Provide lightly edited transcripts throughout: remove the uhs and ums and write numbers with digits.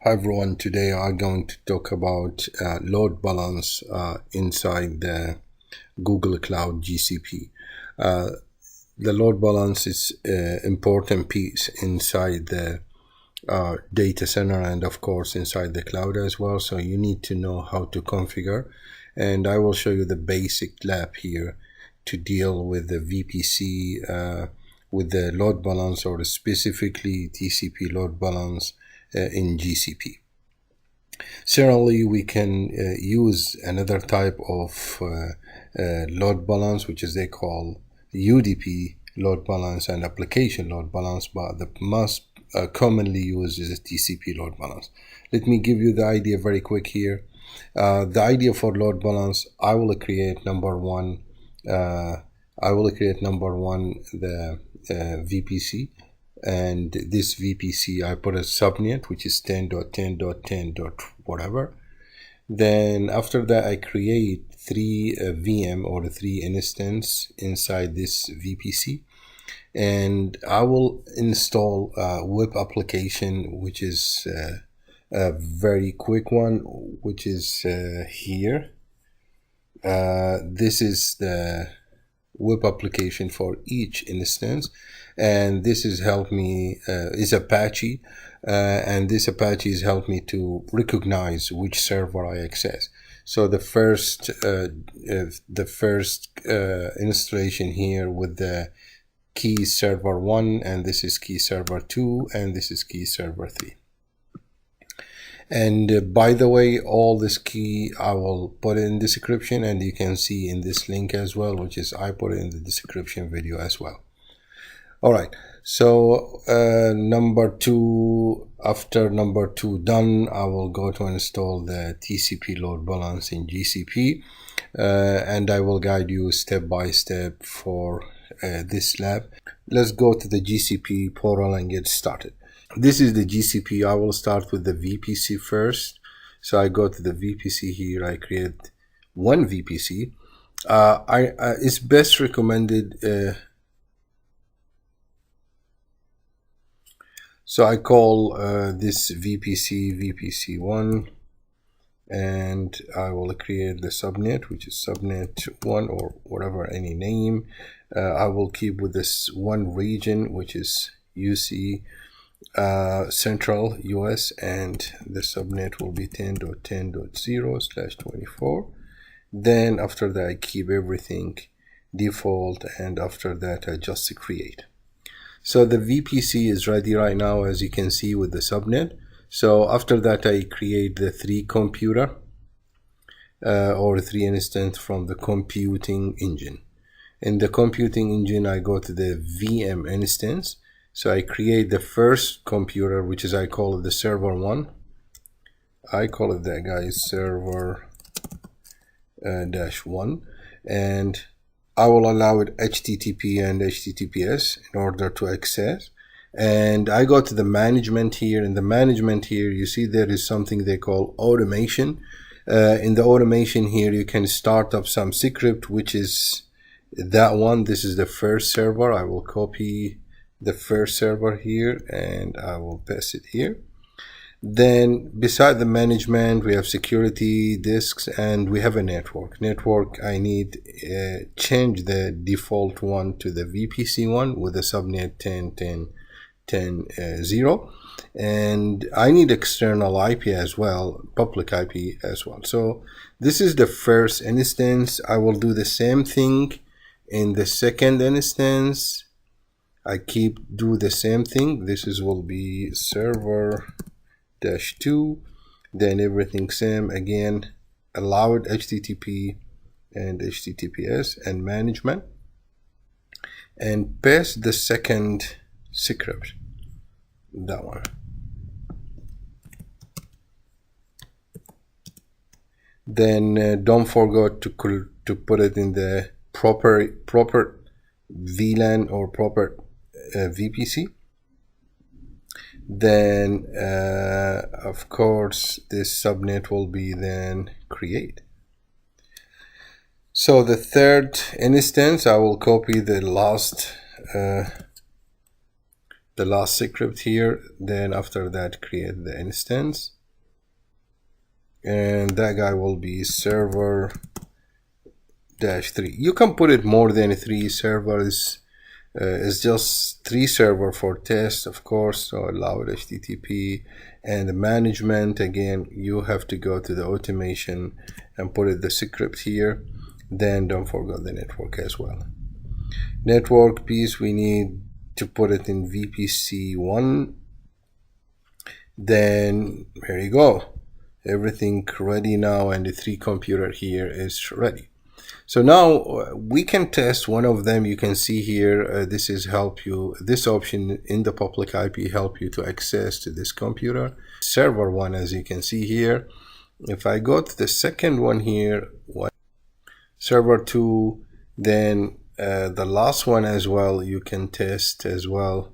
Hi everyone, today I'm going to talk about load balance inside the Google Cloud GCP. Uh, the load balance is an important piece inside the data center and of course inside the cloud as well. So you need to know how to configure, and I will show you the basic lab here to deal with the VPC, with the load balance, or specifically TCP load balance in GCP. Certainly, we can use another type of load balance, which is they call UDP load balance and application load balance, but the most commonly used is TCP load balance. Let me give you the idea very quick here. The idea for load balance, I will create number one the VPC, and this VPC I put a subnet which is 10.10.10. whatever. Then after that I create three VM or three instance inside this VPC, and I will install a web application which is a very quick one, which is here. This is the web application for each instance, and this has helped me is Apache, and this Apache has helped me to recognize which server I access. So the first installation here with the key server 1, and this is key server 2, and this is key server 3. And by the way, all this key I will put in the description, and you can see in this link as well, which is I put it in the description video as well. All right, so number 2, after number 2 done, I will go to install the TCP load balance in GCP, and I will guide you step by step for this lab. Let's go to the GCP portal and get started. This is the GCP. I will start with the VPC first. So I go to the VPC here. I create one VPC. It's best recommended. So I call this VPC1, and I will create the subnet, which is subnet 1 or whatever, any name. I will keep with this one region, which is UC. Central US, and the subnet will be 10.10.0/24. Then after that I keep everything default, and after that I just create. So the VPC is ready right now, as you can see, with the subnet. So after that I create the 3 computer or 3 instance from the computing engine. In the computing engine I go to the VM instance. So I create the first computer, which is I call it the server 1. I call it that guys server -1, and I will allow it HTTP and HTTPS in order to access. And I go to the management here. In the management here, you see there is something they call automation. In the automation here, you can start up some script, which is that one. This is the first server. I will copy the first server here and I will paste it here. Then beside the management we have security, disks, and we have a network. I need change the default one to the VPC one with the subnet 10.10.10.0, and I need external IP as well, public IP as well. So this is the first instance. I will do the same thing in the second instance. I do the same thing. This will be server -2, then everything same again, allowed HTTP and HTTPS and management, and paste the second script, that one. Then don't forget to put it in the proper VLAN or proper VPC. Then of course this subnet will be then create. So the third instance, I will copy the last the last script here. Then after that, create the instance, and that guy will be server -3. You can put it more than 3 servers. It's just 3 server for test, of course. So allow HTTP and the management. Again, you have to go to the automation and put it the script here. Then don't forget the network as well. Network piece, we need to put it in VPC1. Then here you go. Everything ready now, and the 3 computer here is ready. So now we can test one of them. You can see here, this is help you, this option in the public IP help you to access to this computer. Server 1, as you can see here. If I go to the second one here, server 2, then the last one as well, you can test as well.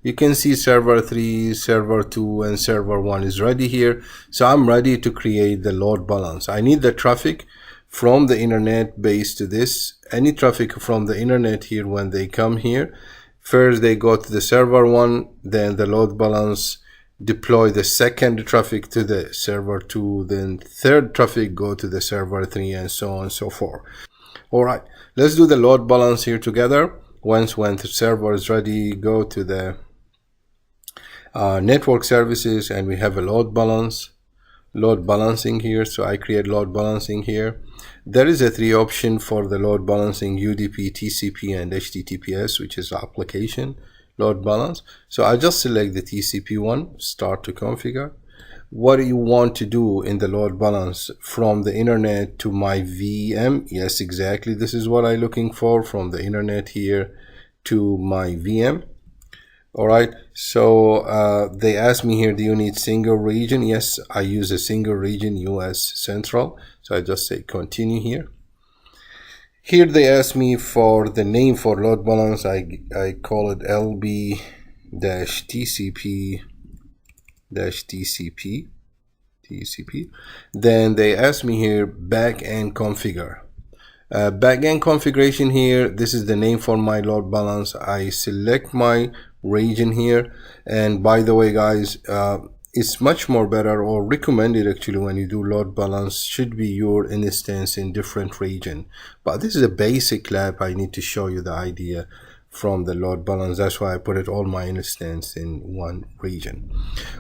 You can see server 3, server 2, and server 1 is ready here. So I'm ready to create the load balance. I need the traffic from the internet base to this. Any traffic from the internet here, when they come here, first they go to the server 1, then the load balance deploy the second traffic to the server 2, then third traffic go to the server 3, and so on and so forth. All right, let's do the load balance here together. Once when the server is ready, go to the network services, and we have a load balancing here. So I create load balancing here. There is a 3 option for the load balancing: UDP, TCP, and HTTPS, which is application load balance. So I just select the TCP one, start to configure. What do you want to do in the load balance? From the internet to my VM? Yes, exactly. This is what I'm looking for, from the internet here to my VM. All right, so they asked me here, do you need single region? Yes, I use a single region, US Central. So I just say continue here. Here they asked me for the name for load balance. I call it LB-TCP. Then they asked me here backend configure. Backend configuration here, this is the name for my load balance. I select my region here, and by the way guys, it's much more better, or recommended actually, when you do load balance, should be your instance in different region. But this is a basic lab. I need to show you the idea from the load balance. That's why I put it all my instance in one region.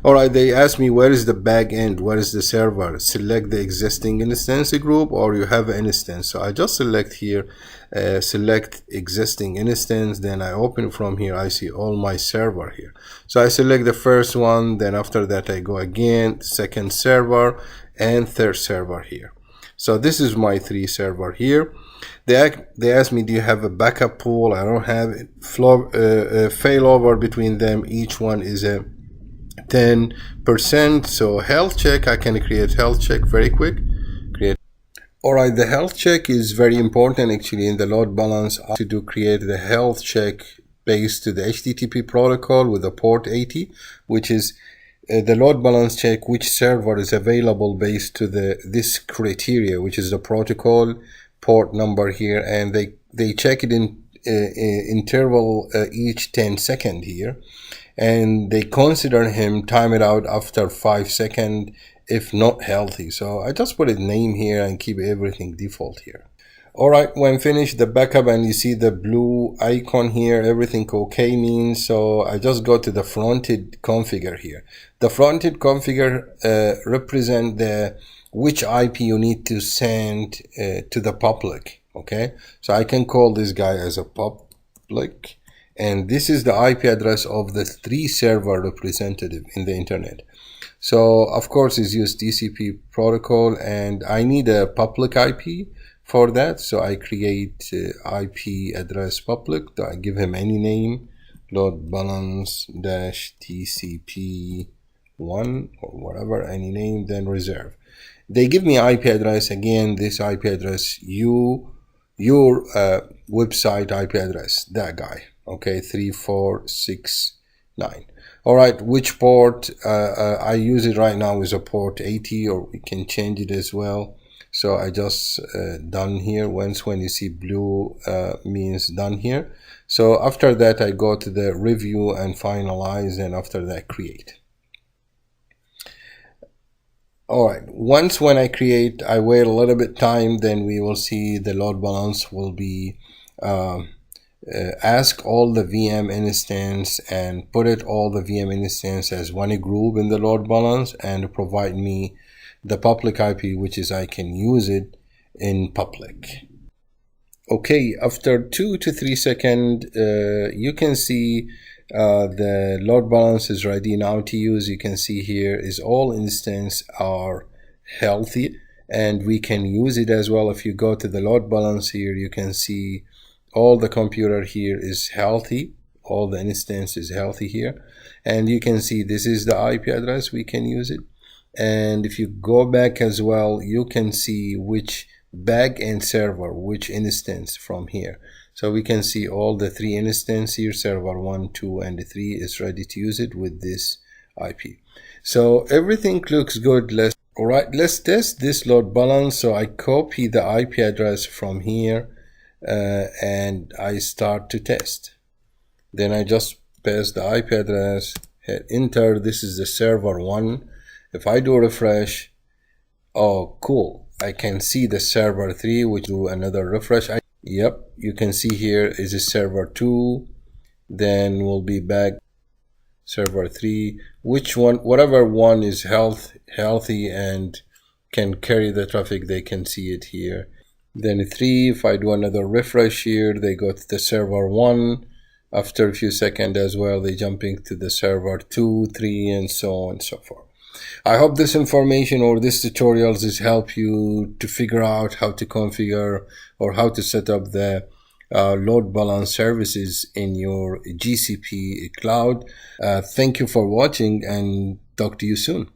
All right, they asked me where is the back end, where is the server. Select the existing instance group, or you have an instance. So I just select here, select existing instance, then I open from here. I see all my server here. So I select the first one, then after that I go again, second server, and third server here. So this is my 3 server here. They asked me, do you have a backup pool? I don't have it. Failover between them, each one is a 10%. So health check, I can create health check very quick. Alright, the health check is very important actually in the load balance. To create the health check based to the HTTP protocol with the port 80, which is the load balance check which server is available based to this criteria, which is the protocol port number here, and they check it in interval each 10 seconds here, and they consider him time it out after 5 seconds if not healthy. So I just put a name here and keep everything default here. All right, when finished the backup and you see the blue icon here, everything okay means. So I just go to the fronted configure here. The fronted configure represent which IP you need to send to the public. Okay, so I can call this guy as a public, and this is the IP address of the 3 server representative in the internet. So of course it's used TCP protocol, and I need a public IP for that. So I create IP address public. I give him any name, load balance -TCP1 or whatever, any name, then reserve. They give me IP address. Again, this IP address, your website IP address, that guy. Okay, 3469. All right, which port I use it right now is a port 80, or we can change it as well. So I just done here. When you see blue means done here. So after that, I go to the review and finalize, and after that, create. All right, once when I create, I wait a little bit time, then we will see the load balance will be ask all the VM instance and put it all the VM instance as one group in the load balance and provide me the public IP, which is I can use it in public. Okay, after 2 to 3 seconds, you can see the load balance is ready now to use. You can see here is all instances are healthy and we can use it as well. If you go to the load balance here, you can see all the computer here is healthy. All the instance is healthy here. And you can see this is the IP address. We can use it. And if you go back as well, you can see which backend server, which instance from here. So we can see all the 3 instances here, server 1, 2, and 3 is ready to use it with this IP. So everything looks good. Let's test this load balance. So I copy the IP address from here and I start to test. Then I just paste the IP address, hit enter. This is the server 1. If I do refresh, oh cool, I can see the server 3, which do another refresh. Yep, you can see here is a server 2, then we'll be back server 3, which one, whatever one is healthy and can carry the traffic, they can see it here. Then 3, if I do another refresh here, they go to the server 1. After a few seconds as well, they jumping to the server 2, 3, and so on and so forth. I hope this information or this tutorials has helped you to figure out how to configure or how to set up the load balance services in your GCP cloud. Thank you for watching and talk to you soon.